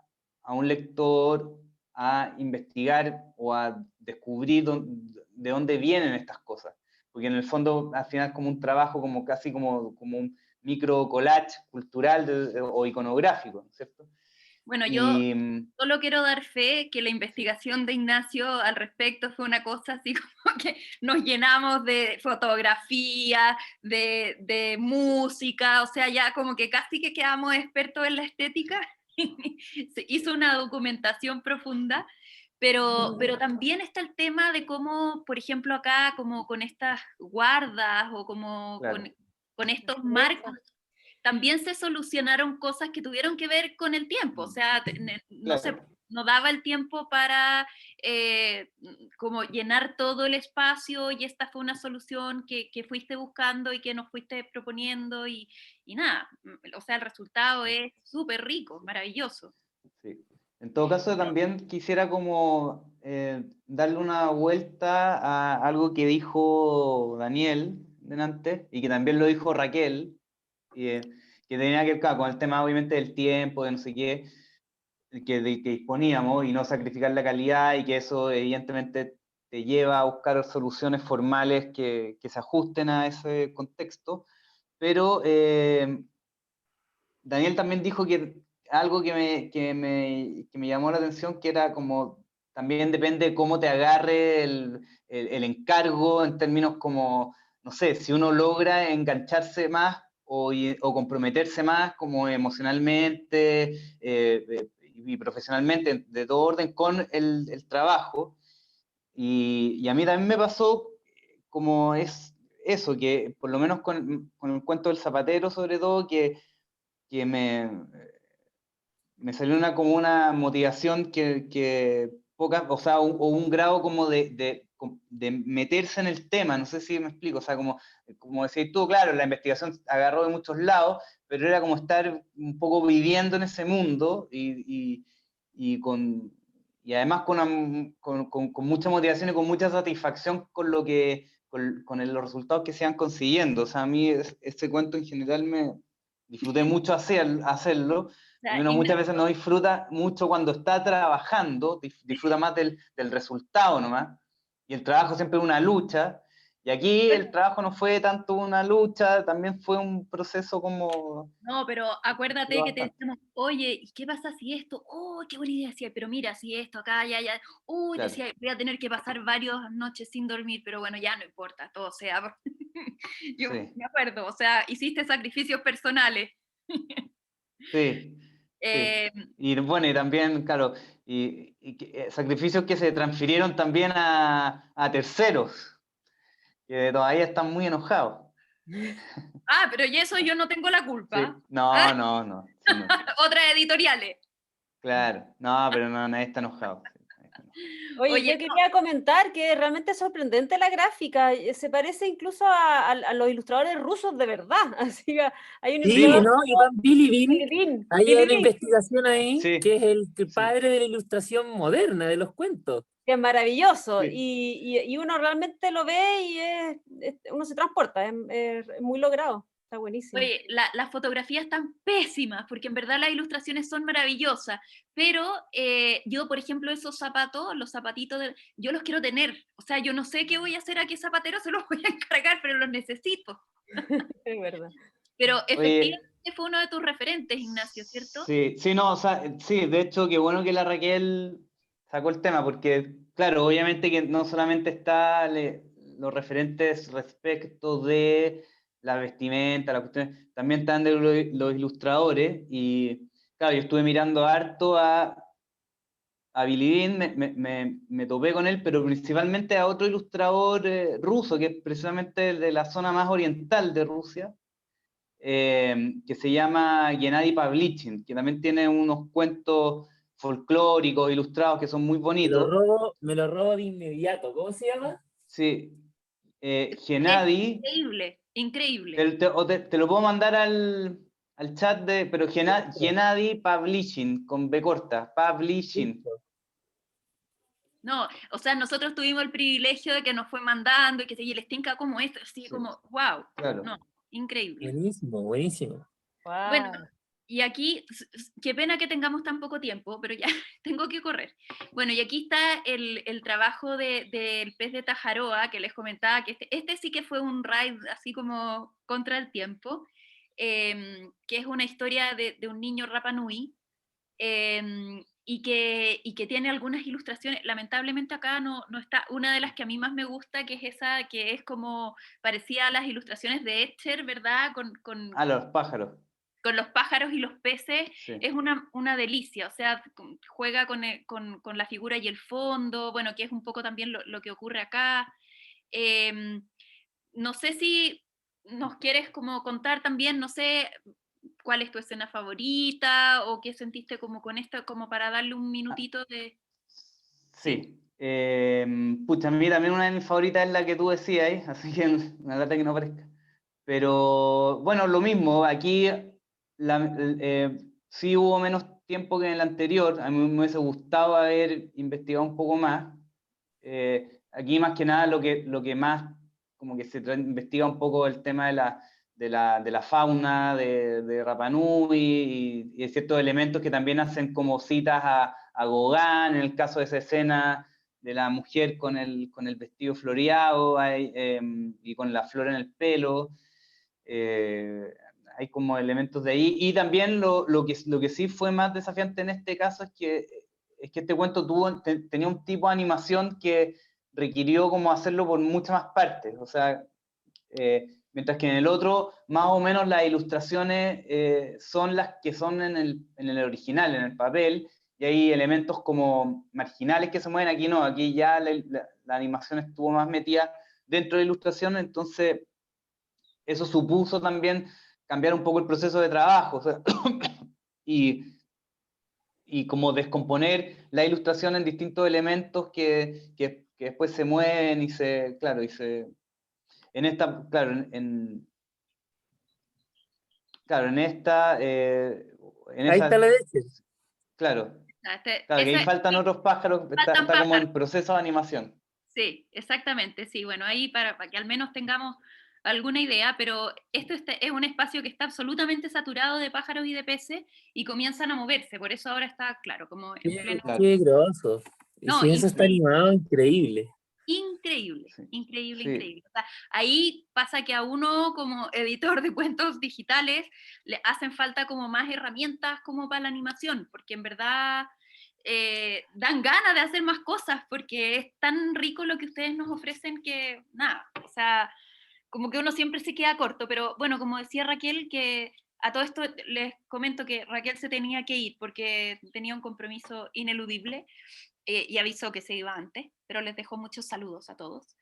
un lector a investigar o a descubrir de dónde vienen estas cosas. Porque en el fondo, al final, es como un trabajo, como casi como un micro collage cultural o iconográfico, ¿no es cierto? Bueno, yo solo quiero dar fe que la investigación de Ignacio al respecto fue una cosa así como que nos llenamos de fotografía, de música, o sea, ya como que casi que quedamos expertos en la estética. Se hizo una documentación profunda, pero también está el tema de cómo, por ejemplo, acá, como con estas guardas o como Claro. con estos marcos, también se solucionaron cosas que tuvieron que ver con el tiempo, o sea, no daba el tiempo para como llenar todo el espacio, y esta fue una solución que fuiste buscando y que nos fuiste proponiendo, y nada, o sea, el resultado es súper rico, maravilloso. Sí. En todo caso, también quisiera como darle una vuelta a algo que dijo Daniel delante, y que también lo dijo Raquel, que tenía que ver, claro, con el tema obviamente del tiempo, de no sé qué, que disponíamos, y no sacrificar la calidad, y que eso evidentemente te lleva a buscar soluciones formales que se ajusten a ese contexto. Pero Daniel también dijo que algo que me llamó la atención, que era como, también depende de cómo te agarre el encargo, en términos como, no sé, si uno logra engancharse más o comprometerse más como emocionalmente y profesionalmente, de todo orden, con el trabajo. Y a mí también me pasó como es eso, que por lo menos con el cuento del zapatero, sobre todo, que me salió como una motivación que poca, o sea, un grado como de meterse en el tema, no sé si me explico, o sea, como decís tú, claro, la investigación agarró de muchos lados, pero era como estar un poco viviendo en ese mundo, y además con mucha motivación y con mucha satisfacción con lo que, con los resultados que se van consiguiendo. O sea, a mí este cuento en general me disfruté mucho hacerlo. Uno muchas veces no disfruta mucho cuando está trabajando, disfruta más del resultado nomás, y el trabajo siempre es una lucha, y aquí el trabajo no fue tanto una lucha, también fue un proceso como... No, pero acuérdate que te decimos, oye, ¿y qué pasa si esto? Oh, qué buena idea, decía, pero mira, si esto acá, ya, uy, Claro. decía, voy a tener que pasar varias noches sin dormir, pero bueno, ya no importa, todo sea. Yo Sí. me acuerdo, o sea, hiciste sacrificios personales. Sí. Y bueno, y también, claro, sacrificios que se transfirieron también a terceros, que todavía están muy enojados. Pero y eso yo no tengo la culpa. Sí. No. Sí, no. Otras editoriales. Claro, no, pero no, nadie está enojado. Oye, yo quería comentar que realmente es sorprendente la gráfica, se parece incluso a los ilustradores rusos de verdad. Así que hay un Sí, ilustrador ¿no? Iván Bilibin, Bilibin, hay una investigación ahí, Sí. que es el padre de la ilustración moderna, de los cuentos. que es maravilloso, Sí. y uno realmente lo ve y uno se transporta, es muy logrado, está buenísimo. Oye, las fotografías están pésimas, porque en verdad las ilustraciones son maravillosas, pero yo, por ejemplo, esos zapatos, los zapatitos, yo los quiero tener. O sea, yo no sé qué voy a hacer a qué zapatero, se los voy a encargar, pero los necesito. Es verdad. Pero Oye, efectivamente fue uno de tus referentes, Ignacio, ¿cierto? Sí, no, o sea, sí, de hecho, qué bueno que la Raquel sacó el tema, porque, claro, obviamente que no solamente está los referentes respecto de la vestimenta, la cuestión, también están de los ilustradores, y claro, yo estuve mirando harto a Billy Bean, me topé con él, pero principalmente a otro ilustrador ruso, que es precisamente de la zona más oriental de Rusia, que se llama Gennady Pavlichin, que también tiene unos cuentos folclóricos, ilustrados, que son muy bonitos. Me lo robo de inmediato. ¿Cómo se llama? Sí, Gennady. Increíble. Te lo puedo mandar al chat, pero Gennady Pavlichin, con B corta, Pavlichin. No, o sea, nosotros tuvimos el privilegio de que nos fue mandando y que y les tinca como esto, así Sí, como, wow, claro. no, increíble. Buenísimo, buenísimo. Bueno, Wow. y aquí, qué pena que tengamos tan poco tiempo, pero ya tengo que correr. Bueno, y aquí está el trabajo del pez de Tajaroa, que les comentaba que este sí que fue un raid así como contra el tiempo, que es una historia de un niño Rapa Nui, y que tiene algunas ilustraciones. Lamentablemente acá no está una de las que a mí más me gusta, que es esa que es como parecía a las ilustraciones de Escher, ¿verdad? A los pájaros. Con los pájaros y los peces, Sí. es una delicia, o sea, juega con la figura y el fondo, bueno, que es un poco también lo que ocurre acá. No sé si nos quieres como contar también, no sé, cuál es tu escena favorita o qué sentiste como con esto, como para darle un minutito de... Sí. Pucha, a mí también una de mis favoritas es la que tú decías, así que me lata que no aparezca. Pero bueno, lo mismo, aquí sí hubo menos tiempo que en el anterior, a mí me hubiese gustado haber investigado un poco más. Aquí más que nada lo que más como que se investiga un poco el tema de la fauna de Rapa Nui y ciertos elementos que también hacen como citas a Gauguin, en el caso de esa escena de la mujer con el vestido floreado y con la flor en el pelo. Hay como elementos de ahí. Y también lo que sí fue más desafiante en este caso es que este cuento tenía un tipo de animación que requirió como hacerlo por muchas más partes. O sea, mientras que en el otro, más o menos las ilustraciones son las que son en el original, en el papel, y hay elementos como marginales que se mueven. Aquí no, aquí ya la animación estuvo más metida dentro de la ilustración, entonces eso supuso también cambiar un poco el proceso de trabajo, o sea, y como descomponer la ilustración en distintos elementos que después se mueven claro, en esta, claro, claro, en Ahí esa, está la leche. claro, claro, que ahí Ese, faltan otros pájaros, faltan está como pájaros. en proceso de animación. Sí, exactamente, sí, bueno, ahí para que al menos tengamos alguna idea, pero esto es un espacio que está absolutamente saturado de pájaros y de peces y comienzan a moverse, por eso ahora está, claro, como en Qué, pleno... Claro, qué groso. Y No, si eso está increíble, animado, increíble. increíble, sí, increíble, sí, increíble. O sea, ahí pasa que a uno como editor de cuentos digitales le hacen falta como más herramientas como para la animación, porque en verdad dan ganas de hacer más cosas, porque es tan rico lo que ustedes nos ofrecen que nada, o sea, como que uno siempre se queda corto, pero bueno, como decía Raquel, que a todo esto les comento que Raquel se tenía que ir porque tenía un compromiso ineludible, y avisó que se iba antes, pero les dejo muchos saludos a todos.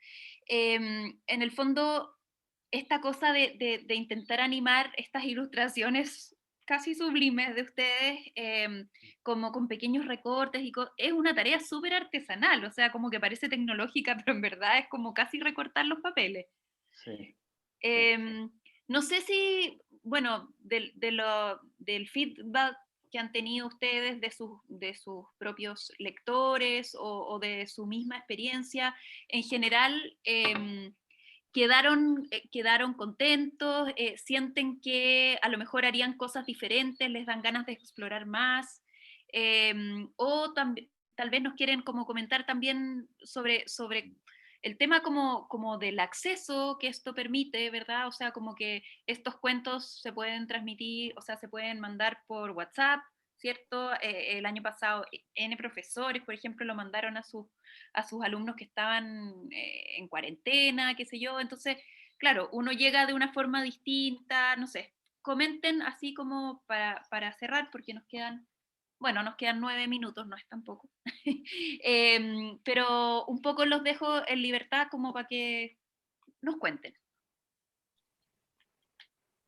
En el fondo, esta cosa de intentar animar estas ilustraciones casi sublimes de ustedes, como con pequeños recortes, es una tarea súper artesanal, o sea, como que parece tecnológica, pero en verdad es como casi recortar los papeles. sí, sí. Em, no sé si, bueno, del feedback que han tenido ustedes de sus propios lectores o de su misma experiencia, en general, quedaron contentos, sienten que a lo mejor harían cosas diferentes, les dan ganas de explorar más, o tal vez nos quieren como comentar también sobre el tema como del acceso que esto permite, ¿verdad? O sea, como que estos cuentos se pueden transmitir, o sea, se pueden mandar por WhatsApp, ¿cierto? El año pasado, N profesores, por ejemplo, lo mandaron a sus alumnos que estaban en cuarentena, qué sé yo. Entonces, claro, uno llega de una forma distinta, no sé. Comenten así como para cerrar, porque bueno, nos quedan 9 minutos, no es tampoco. Pero un poco los dejo en libertad como para que nos cuenten.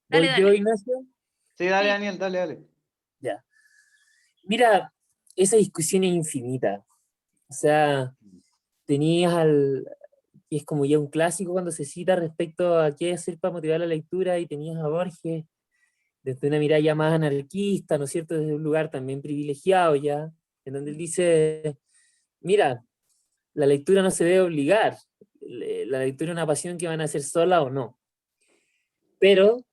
Dale, ¿Voy yo, dale. Ignacio? Sí, dale, Sí. Daniel, dale, dale. Ya. Mira, esa discusión es infinita. O sea, tenías que es como ya un clásico cuando se cita respecto a qué hacer para motivar la lectura, y tenías a Borges desde una mirada ya más anarquista, ¿no es cierto?, desde un lugar también privilegiado ya, en donde él dice, mira, la lectura no se debe obligar. La lectura es una pasión que van a hacer sola o no. Pero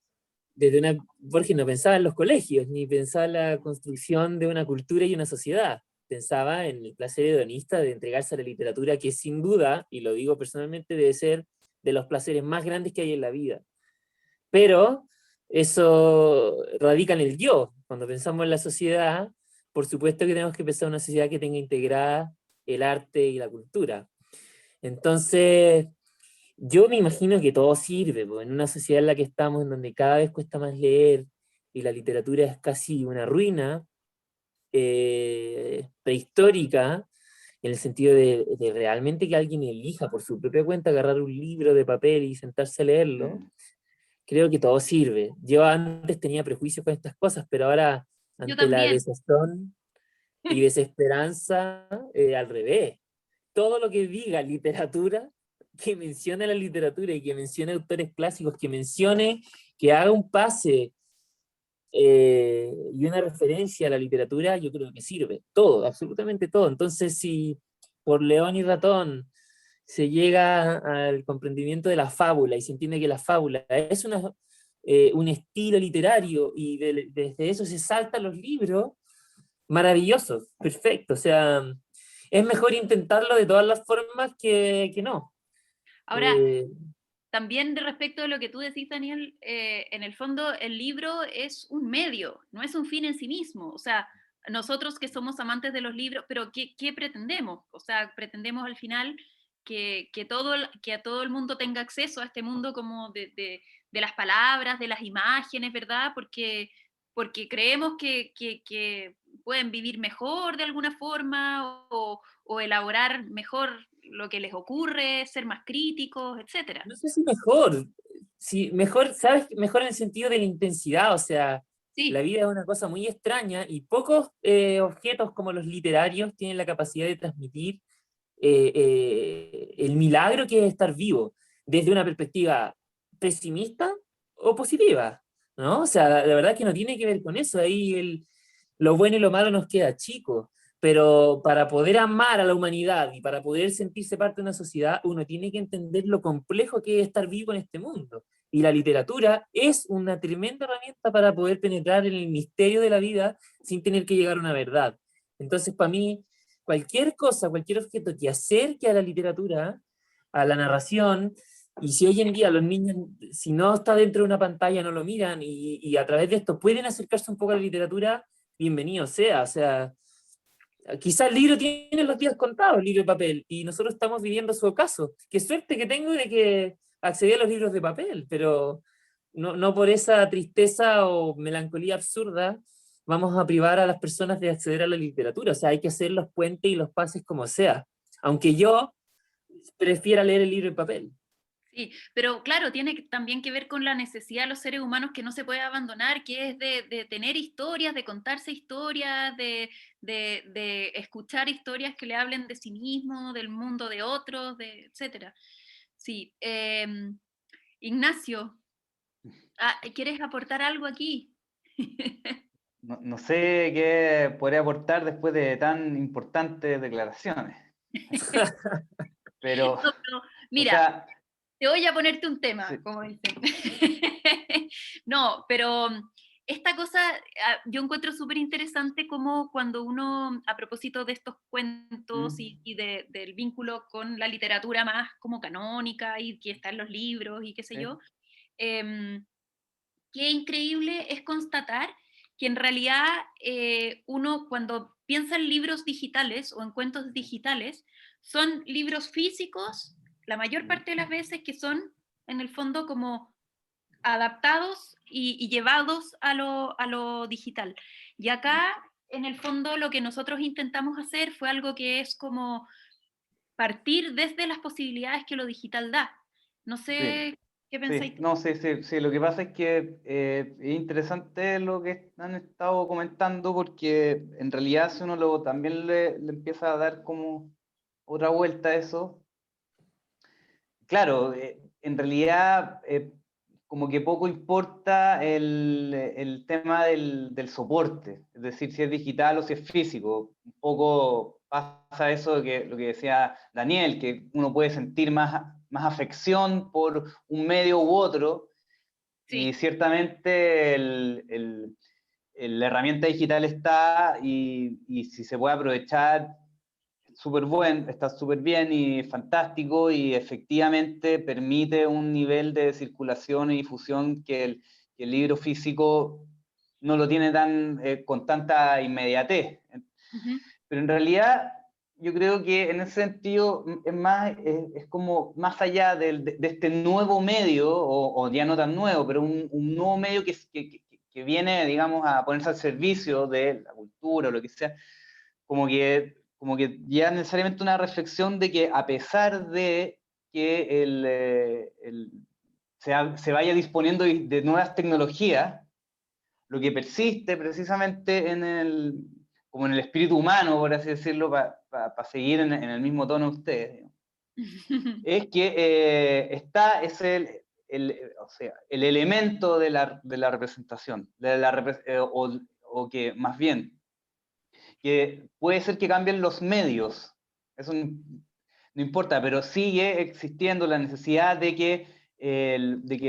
Borges no pensaba en los colegios, ni pensaba en la construcción de una cultura y una sociedad. Pensaba en el placer hedonista de entregarse a la literatura, que sin duda, y lo digo personalmente, debe ser de los placeres más grandes que hay en la vida. Pero eso radica en el yo. Cuando pensamos en la sociedad, por supuesto que tenemos que pensar en una sociedad que tenga integrada el arte y la cultura. Entonces, yo me imagino que todo sirve, pues, en una sociedad en la que estamos, en donde cada vez cuesta más leer y la literatura es casi una ruina prehistórica, en el sentido de realmente que alguien elija por su propia cuenta agarrar un libro de papel y sentarse a leerlo. Creo que todo sirve. Yo antes tenía prejuicios con estas cosas, pero ahora, Yo ante la también. desazón y desesperanza, al revés. Todo lo que diga literatura, que mencione la literatura y que mencione autores clásicos, que mencione, que haga un pase y una referencia a la literatura, yo creo que sirve. Todo, absolutamente todo. Entonces, si por León y Ratón se llega al comprendimiento de la fábula y se entiende que la fábula es un estilo literario y desde eso se saltan los libros, maravilloso, perfecto. O sea, es mejor intentarlo de todas las formas que no. Ahora, también de respecto a lo que tú decís, Daniel, en el fondo el libro es un medio, no es un fin en sí mismo. O sea, nosotros que somos amantes de los libros, pero ¿qué pretendemos? O sea, pretendemos al final que a todo el mundo tenga acceso a este mundo como de las palabras, de las imágenes, ¿verdad? Porque creemos que pueden vivir mejor de alguna forma o elaborar mejor lo que les ocurre, ser más críticos, etcétera. No sé si mejor, si mejor, ¿sabes? Mejor en el sentido de la intensidad, o sea, Sí, la vida es una cosa muy extraña y pocos objetos como los literarios tienen la capacidad de transmitir el milagro que es estar vivo, desde una perspectiva pesimista o positiva, ¿no? O sea, la verdad que no tiene que ver con eso, ahí lo bueno y lo malo nos queda chico, pero para poder amar a la humanidad y para poder sentirse parte de una sociedad, uno tiene que entender lo complejo que es estar vivo en este mundo. Y la literatura es una tremenda herramienta para poder penetrar en el misterio de la vida sin tener que llegar a una verdad. Entonces, para mí, cualquier cosa, cualquier objeto que acerque a la literatura, a la narración, y si hoy en día los niños, si no está dentro de una pantalla, no lo miran, y a través de esto pueden acercarse un poco a la literatura, bienvenido sea. O sea, quizás el libro tiene los días contados, el libro de papel, y nosotros estamos viviendo su ocaso. Qué suerte que tengo de que accedí a los libros de papel, pero no por esa tristeza o melancolía absurda vamos a privar a las personas de acceder a la literatura. O sea, hay que hacer los puentes y los pases como sea. Aunque yo prefiera leer el libro en papel. sí, pero claro, tiene también que ver con la necesidad de los seres humanos que no se puede abandonar, que es de tener historias, de contarse historias, de escuchar historias que le hablen de sí mismo, del mundo de otros, etcétera. Sí, Ignacio, ¿quieres aportar algo aquí? No sé qué podría aportar después de tan importantes declaraciones, pero, No, pero, o mira, sea, te voy a ponerte un tema, sí, como dicen. No, pero esta cosa yo encuentro súper interesante como cuando uno, a propósito de estos cuentos y del vínculo con la literatura más como canónica y que está en los libros y qué sé sí, yo, em, qué increíble es constatar que en realidad uno cuando piensa en libros digitales o en cuentos digitales, son libros físicos, la mayor parte de las veces que son en el fondo como adaptados y llevados a lo digital. Y acá, en el fondo, lo que nosotros intentamos hacer fue algo que es como partir desde las posibilidades que lo digital da. No sí. sé qué Sí, pensáis tú. no, sí, sí, sí, lo que pasa es que es interesante lo que han estado comentando porque en realidad si uno también le empieza a dar como otra vuelta a eso, claro, en realidad como que poco importa el tema del soporte, es decir, si es digital o si es físico, un poco pasa eso lo que decía Daniel, que uno puede sentir más afección por un medio u otro, Sí. y ciertamente la herramienta digital está, y si se puede aprovechar, está súper bien y fantástico, y efectivamente permite un nivel de circulación y difusión que el libro físico no lo tiene con tanta inmediatez. Ujú. Pero en realidad yo creo que en ese sentido es como más allá de este nuevo medio, o ya no tan nuevo, pero un nuevo medio que viene, digamos, a ponerse al servicio de la cultura o lo que sea, como que ya necesariamente una reflexión de que, a pesar de que se vaya disponiendo de nuevas tecnologías, lo que persiste precisamente como en el espíritu humano, por así decirlo, para seguir en el mismo tono de ustedes, digamos, es que o sea, el elemento de la representación, o que más bien, que puede ser que cambien los medios, eso no importa, pero sigue existiendo la necesidad de que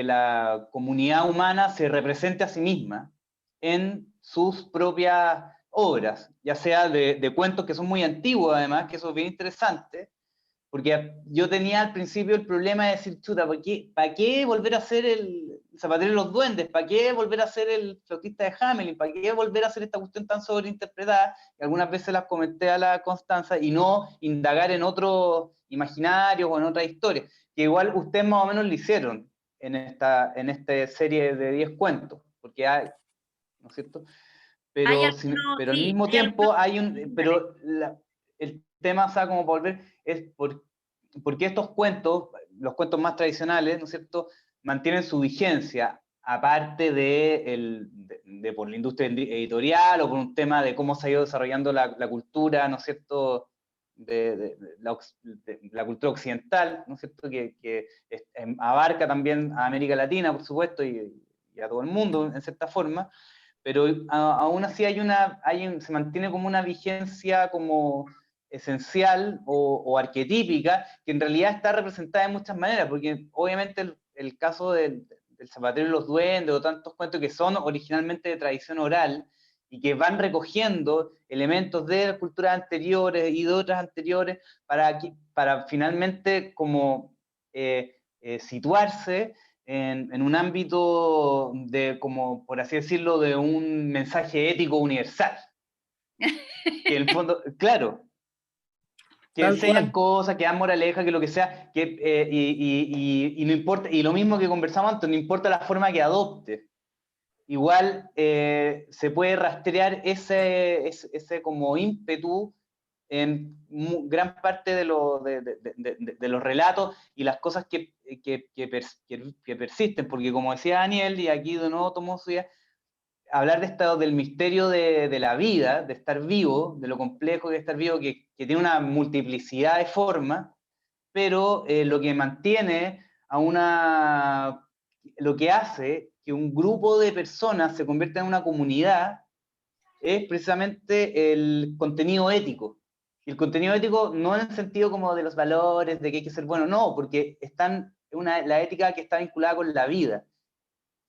la comunidad humana se represente a sí misma en sus propias obras, ya sea de cuentos que son muy antiguos, además, que eso es bien interesante, porque yo tenía al principio el problema de decir, chuta, ¿para qué volver a hacer el Zapatero y los Duendes? ¿Para qué volver a hacer el Flautista de Hamelin? ¿Para qué volver a hacer esta cuestión tan sobreinterpretada? Que algunas veces las comenté a la Constanza, y no indagar en otros imaginarios o en otras historias, que igual ustedes más o menos lo hicieron en esta serie de 10 cuentos, porque hay, ¿no es cierto? Hay Pero, algunos, pero al sí, mismo hay tiempo algunos. hay el tema, o sea, como volver, es porque estos cuentos, los cuentos más tradicionales, ¿no es cierto?, mantienen su vigencia, aparte de por la industria editorial, o por un tema de cómo se ha ido desarrollando la cultura, ¿no es cierto?, de la cultura occidental, ¿no es cierto?, que abarca también a América Latina, por supuesto, y a todo el mundo, en cierta forma, pero aún así se mantiene como una vigencia como esencial o arquetípica, que en realidad está representada de muchas maneras, porque obviamente el caso del Zapatero y los Duendes, o tantos cuentos que son originalmente de tradición oral, y que van recogiendo elementos de culturas anteriores y de otras anteriores, para finalmente como situarse en un ámbito como por así decirlo, de un mensaje ético universal. Que en el fondo, claro, que Tal enseñan cual. cosas, que dan moraleja, que lo que sea, y no importa, y lo mismo que conversamos antes, no importa la forma que adopte. Igual se puede rastrear ese como ímpetu en gran parte de los relatos y las cosas que persisten, porque como decía Daniel, y aquí de nuevo tomo su idea, hablar del misterio de la vida, de estar vivo, de lo complejo de estar vivo, que tiene una multiplicidad de formas, pero lo que mantiene lo que hace que un grupo de personas se convierta en una comunidad es precisamente el contenido ético. Y el contenido ético no en el sentido como de los valores, de que hay que ser bueno, no, porque la ética que está vinculada con la vida.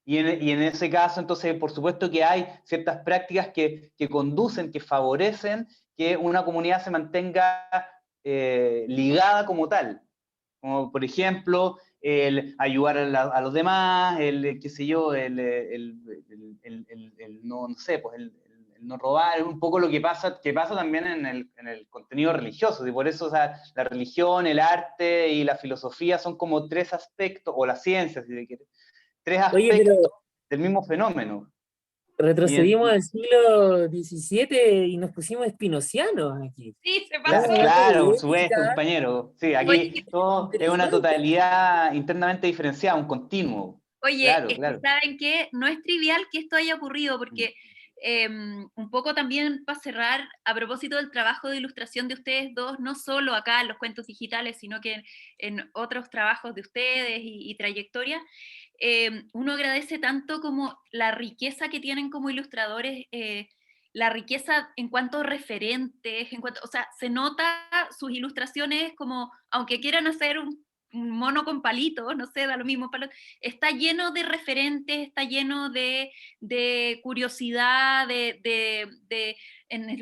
Y en ese caso, entonces, por supuesto que hay ciertas prácticas que conducen, que favorecen que una comunidad se mantenga ligada como tal. Como por ejemplo, el ayudar a los demás, qué sé yo, no sé, pues el no robar, un poco lo que pasa también en el contenido religioso, y por eso, o sea, la religión, el arte y la filosofía son como tres aspectos, o la ciencia, si se quiere, tres Oye, pero aspectos del mismo fenómeno. retrocedimos al siglo XVII y nos pusimos espinocianos aquí. Sí, se Estamos pasó. hablando Claro, por de supuesto, ética, compañero. Sí, Oye, aquí todo es una interesante. totalidad internamente diferenciada, un continuo. Oye, Claro, es que claro. saben que no es trivial que esto haya ocurrido, porque un poco también para cerrar, a propósito del trabajo de ilustración de ustedes dos, no solo acá en los cuentos digitales, sino que en otros trabajos de ustedes y trayectoria, uno agradece tanto como la riqueza que tienen como ilustradores, la riqueza en cuanto a referentes, o sea, se nota sus ilustraciones como, aunque quieran hacer un mono con palitos, no sé, da lo mismo, está lleno de referentes, está lleno de curiosidad, en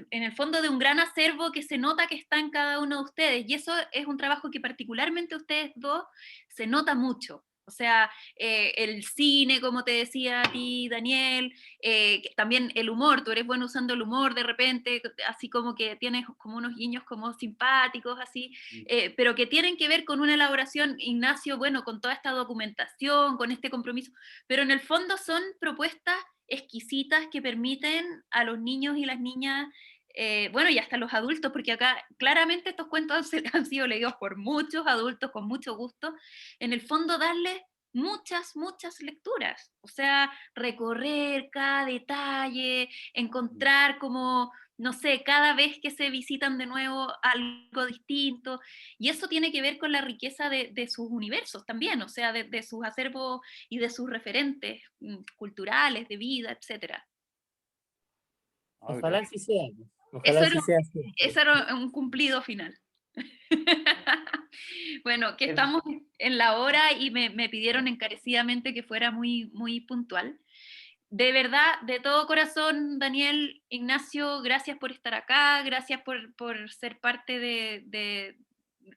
el fondo de un gran acervo que se nota que está en cada uno de ustedes, y eso es un trabajo que particularmente ustedes dos se nota mucho. O sea, el cine, como te decía a ti, Daniel, también el humor, tú eres bueno usando el humor de repente, así como que tienes como unos guiños como simpáticos, así, pero que tienen que ver con una elaboración, Ignacio, bueno, con toda esta documentación, con este compromiso, pero en el fondo son propuestas exquisitas que permiten a los niños y las niñas, bueno, y hasta los adultos, porque acá claramente estos cuentos han sido leídos por muchos adultos con mucho gusto, en el fondo darles muchas lecturas, o sea, recorrer cada detalle, encontrar como, no sé, cada vez que se visitan de nuevo algo distinto, y eso tiene que ver con la riqueza de sus universos también, o sea, de sus acervos y de sus referentes culturales, de vida, etc. Ojalá así sea. Eso Ojalá así sea. eso era un cumplido final. Bueno, que estamos en la hora y me pidieron encarecidamente que fuera muy, muy puntual. De verdad, de todo corazón, Daniel, Ignacio, gracias por estar acá, gracias por ser parte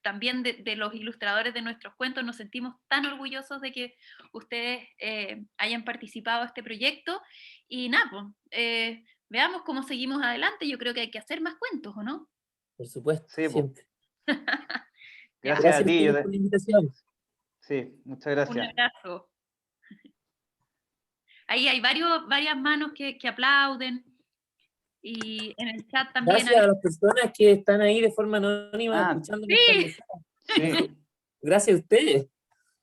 también de los ilustradores de nuestros cuentos. Nos sentimos tan orgullosos de que ustedes hayan participado en este proyecto. Y nada, pues, veamos cómo seguimos adelante. Yo creo que hay que hacer más cuentos, ¿o no? Por supuesto, Sí, po. siempre. Gracias a ti. por la invitación. Sí, muchas Un gracias. abrazo. Ahí hay varias manos que aplauden. Y en el chat también Gracias a las personas que están ahí de forma anónima escuchando nuestra sí. conversación. Sí. Gracias a ustedes.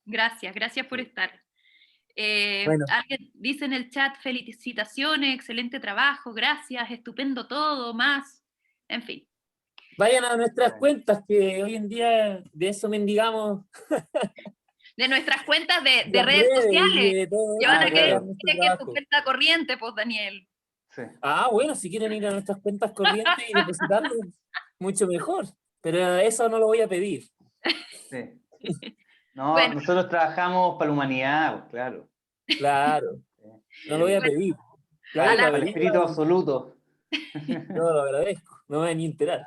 Gracias por estar. Bueno. Alguien dice en el chat, felicitaciones, excelente trabajo, gracias, estupendo todo, más, en fin. Vayan a nuestras cuentas, que hoy en día de eso mendigamos. De nuestras cuentas de Las redes sociales. de todo Que van a querer nuestro que es tu trabajo. cuenta corriente, pues, Daniel. Sí. Bueno, si quieren ir a nuestras cuentas corrientes y depositarlo, mucho mejor. Pero eso no lo voy a pedir. Sí. No, Bueno. Nosotros trabajamos para la humanidad, claro. Claro. No lo voy a pedir. Para el espíritu absoluto. Yo lo agradezco. No me voy a ni enterar.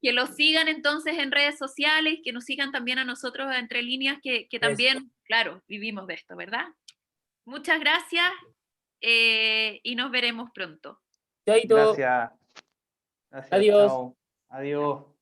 Que los sigan entonces en redes sociales, que nos sigan también a nosotros Entre Líneas, que también, claro, vivimos de esto, ¿verdad? Muchas gracias y nos veremos pronto. Chaito. Gracias. Adiós. Chao. Adiós.